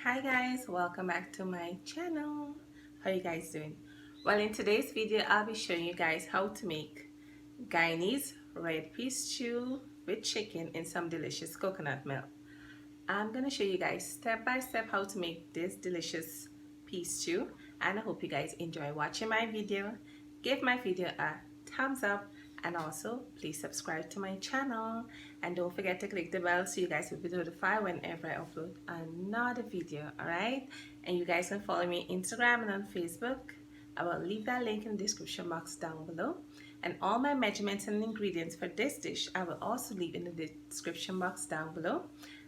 Hi guys, welcome back to my channel. How you guys doing? Well, in today's video I'll be showing you guys how to make Guyanese red pea stew with chicken in some delicious coconut milk. I'm gonna show you guys step by step how to make this delicious pea stew, and I hope you guys enjoy watching my video. Give my video a thumbs up, and also please subscribe to my channel, and don't forget to click the bell so you guys will be notified whenever I upload another video. Alright, and you guys can follow me on Instagram and on Facebook. I will leave that link in the description box down below, and all my measurements and ingredients for this dish I will also leave in the description box down below.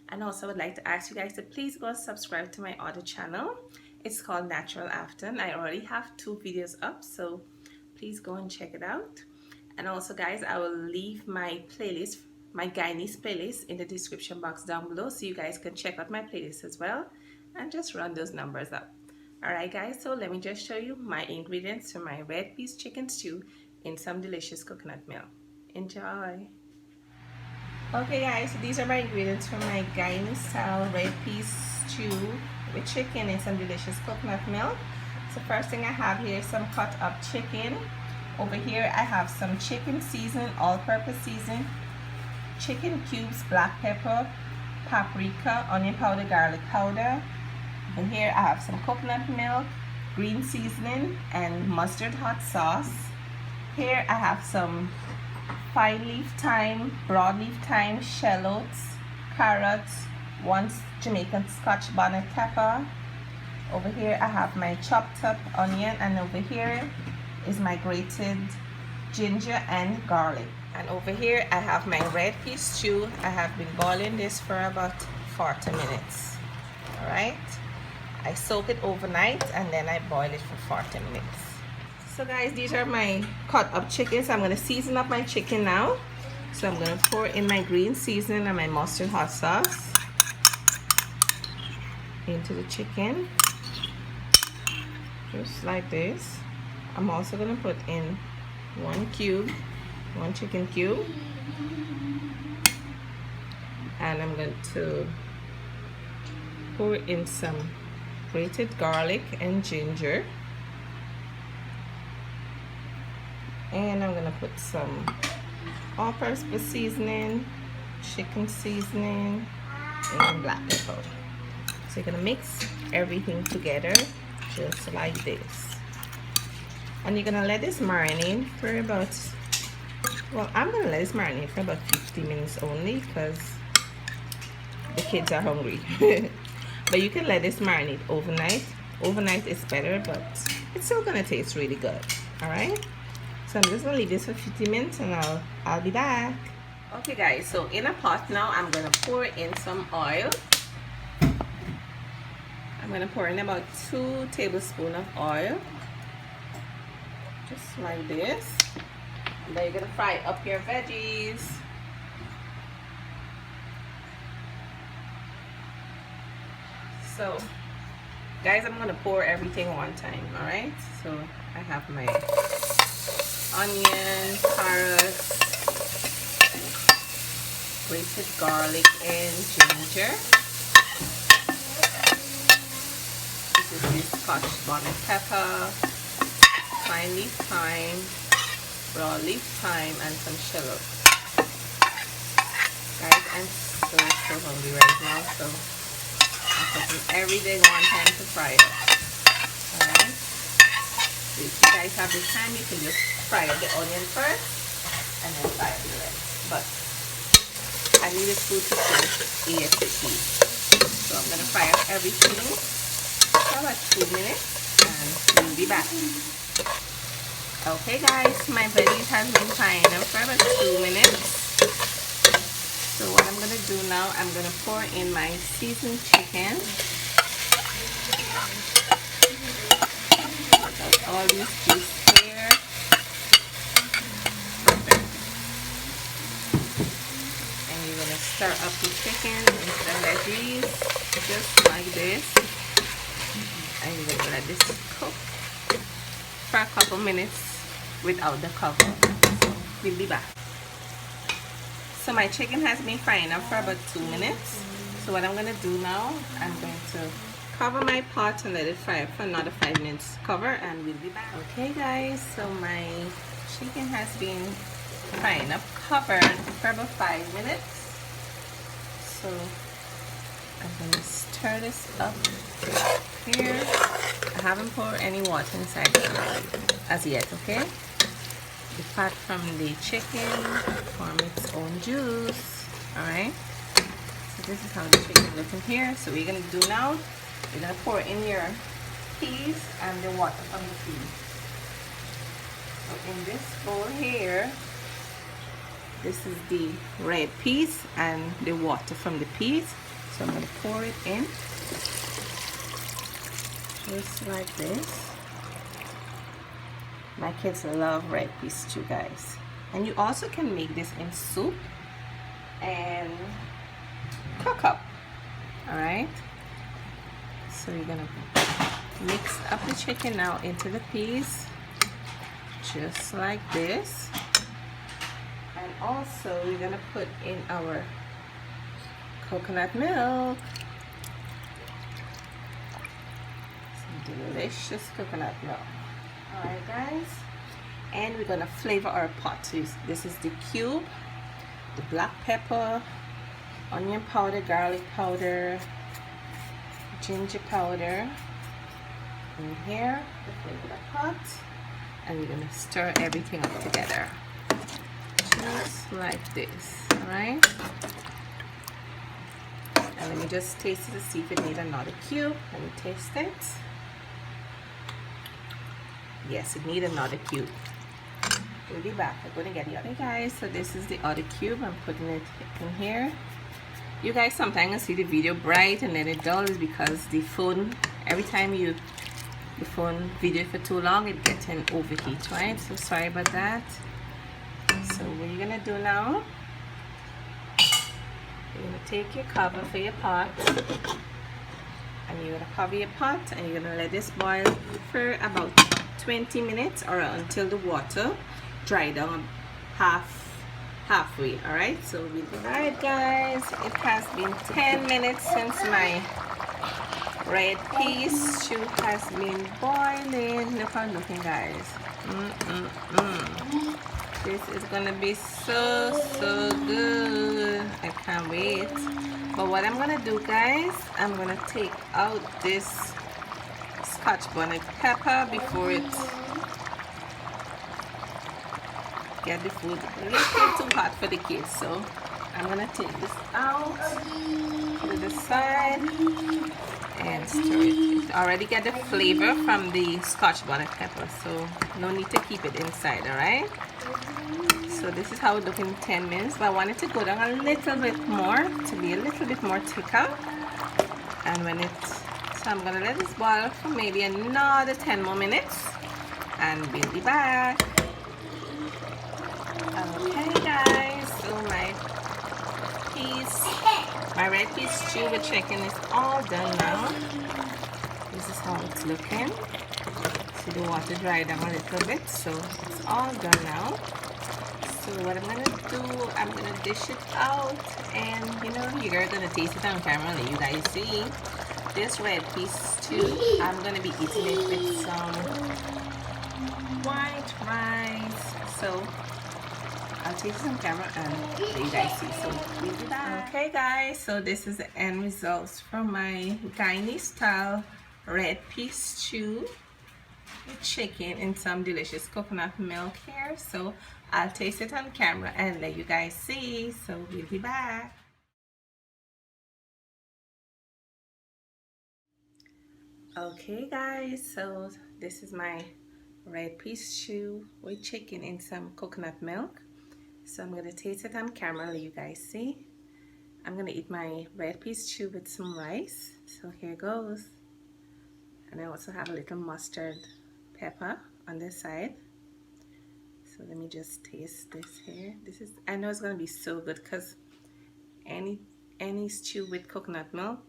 And also I would like to ask you guys to please go subscribe to my other channel. It's called Natural Afton. I already have 2 videos up, so please go and check it out. And also guys, I will leave my playlist, my Guyanese playlist, in the description box down below, so you guys can check out my playlist as well and just run those numbers up. Alright guys, so let me just show you my ingredients for my red pea chicken stew in some delicious coconut milk. Enjoy! Okay guys, so these are my ingredients for my Guyanese style red pea stew with chicken and some delicious coconut milk. So first thing I have here is some cut up chicken. Over here I have some chicken season, all-purpose season, chicken cubes, black pepper, paprika, onion powder, garlic powder. And here I have some coconut milk, green seasoning, and mustard hot sauce. Here I have some fine leaf thyme, broadleaf thyme, shallots, carrots, 1 Jamaican Scotch bonnet pepper. Over here I have my chopped up onion, and over here is my grated ginger and garlic. And over here I have my red pea stew. I have been boiling this for about 40 minutes. Alright, I soak it overnight and then I boil it for 40 minutes. So guys, these are my cut up chicken. So I'm going to season up my chicken now. So I'm going to pour in my green seasoning and my mustard hot sauce into the chicken, just like this. I'm also going to put in 1 chicken cube, and I'm going to pour in some grated garlic and ginger. And I'm gonna put some all-purpose seasoning, chicken seasoning, and black pepper. So you're gonna mix everything together just like this. And you're gonna let this marinate for about, well, I'm gonna let this marinate for about 50 minutes only because the kids are hungry. But you can let this marinate overnight. Overnight is better, but it's still gonna taste really good. Alright? So I'm just gonna leave this for 50 minutes and I'll be back. Okay guys, so in a pot now I'm gonna pour in some oil. I'm gonna pour in about 2 tablespoons of oil, just like this. And then you're gonna fry up your veggies. So guys, I'm gonna pour everything one time. All right, so I have my onion, carrots, grated garlic and ginger. This is the Scotch bonnet pepper, fine leaf thyme, broadleaf thyme, and some shallots. Guys, I'm so hungry right now, so I'm cooking everything one time to fry it. Alright? So if you guys have the time, you can just fry up the onion first and then fry up the rest. But I need this food to cook ASAP. So I'm going to fry up everything for about 2 minutes and we'll be back. Okay guys, my veggies have been frying up for about 2 minutes. So what I'm going to do now, I'm going to pour in my seasoned chicken. Take out all these pieces here. And you're going to stir up the chicken into the veggies, just like this. And you're going to let this cook for a couple minutes without the cover. So we'll be back. So my chicken has been frying up for about 2 minutes. So what I'm going to do now, I'm going to cover my pot and let it fry for another 5 minutes. Cover and we'll be back. Okay guys, so my chicken has been frying up covered for about 5 minutes. So I'm going to stir this up here. I haven't poured any water inside as yet, okay? The fat from the chicken form its own juice. Alright? So this is how the chicken is looking here. So we're going to do now, you're going to pour in your peas and the water from the peas. So in this bowl here, this is the red peas and the water from the peas. So I'm going to pour it in just like this. My kids love red peas too, guys. And you also can make this in soup and cook up. Alright, so you're gonna mix up the chicken now into the peas just like this. And also we're gonna put in our coconut milk. Some delicious coconut milk. Alright guys, and we're gonna flavor our pot. So this is the cube, the black pepper, onion powder, garlic powder, ginger powder in here to flavor the pot, and we're gonna stir everything up together just like this. Alright, and let me just taste it to see if it needs another cube. Let me taste it. Yes, it needs another cube. We'll be back. I'm going to get the other. Guys, so this is the other cube. I'm putting it in here. You guys sometimes see the video bright and then it dull is because the phone, every time the phone video for too long, it gets an overheat, right? So sorry about that. So what you're going to do now, you're going to take your cover for your pot and you're going to cover your pot and you're going to let this boil for about 20 minutes or until the water dry down halfway. All right, so we'll be right, guys. It has been 10 minutes since my red peas stew has been boiling. Look how looking, guys. This is gonna be so good. I can't wait. But what I'm gonna do, guys, I'm gonna take out this Scotch bonnet pepper before it get the food a little too hot for the kids. So I'm gonna take this out to the side and stir it. It already get the flavor from the Scotch bonnet pepper, so no need to keep it inside. All right, so this is how it look in 10 minutes, but I want it to go down a little bit more to be a little bit more thicker. And when so I'm gonna let this boil for maybe another 10 more minutes and we'll be back. Okay guys, so my red peas stew with chicken is all done now. This is how it's looking. See the water dried down a little bit, so it's all done now. So what I'm gonna do, I'm gonna dish it out and you're gonna taste it on camera and let you guys see. This red peas stew, I'm gonna be eating it with some white rice. So I'll take some camera and let you guys see. So we'll be back. Okay guys, so this is the end results from my Guyanese style red peas stew with chicken and some delicious coconut milk here. So I'll taste it on camera and let you guys see. So we'll be back. Okay guys, so this is my red peas stew with chicken and some coconut milk. So I'm gonna taste it on camera, let you guys see. I'm gonna eat my red peas stew with some rice. So here goes. And I also have a little mustard pepper on this side. So let me just taste this here. I know it's gonna be so good because any stew with coconut milk,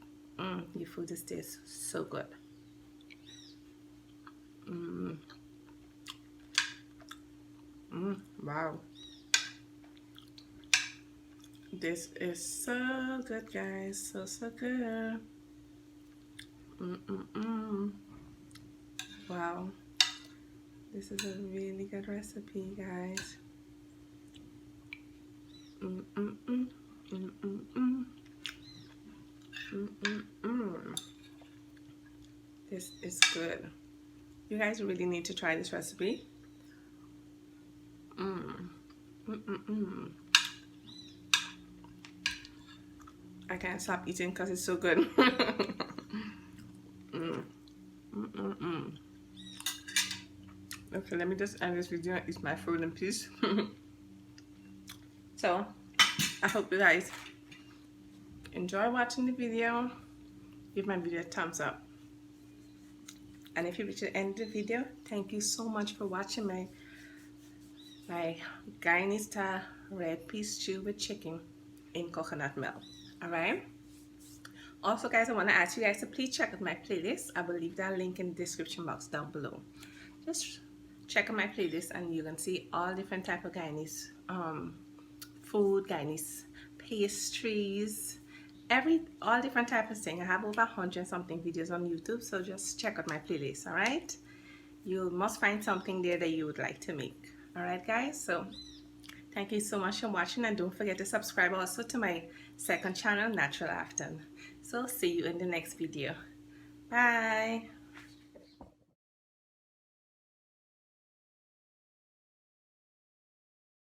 your food just tastes so good. Wow, this is so good, guys. So good. Wow, this is a really good recipe, guys. This is good. You guys really need to try this recipe. I can't stop eating because it's so good. Okay, let me just end this video and eat my food in peace. So, I hope you guys enjoy watching the video. Give my video a thumbs up. And if you reach the end of the video, thank you so much for watching my guyanesestyle red peas stew with chicken in coconut milk. Alright? Also, guys, I want to ask you guys to please check out my playlist. I will leave that link in the description box down below. Just check out my playlist and you can see all different type of Guyanese food, Guyanese pastries, all different type of thing. I have over 100 something videos on YouTube, so just check out my playlist. All right, you must find something there that you would like to make. All right, guys, so thank you so much for watching, and don't forget to subscribe also to my second channel, Natural Afton. So see you in the next video. Bye.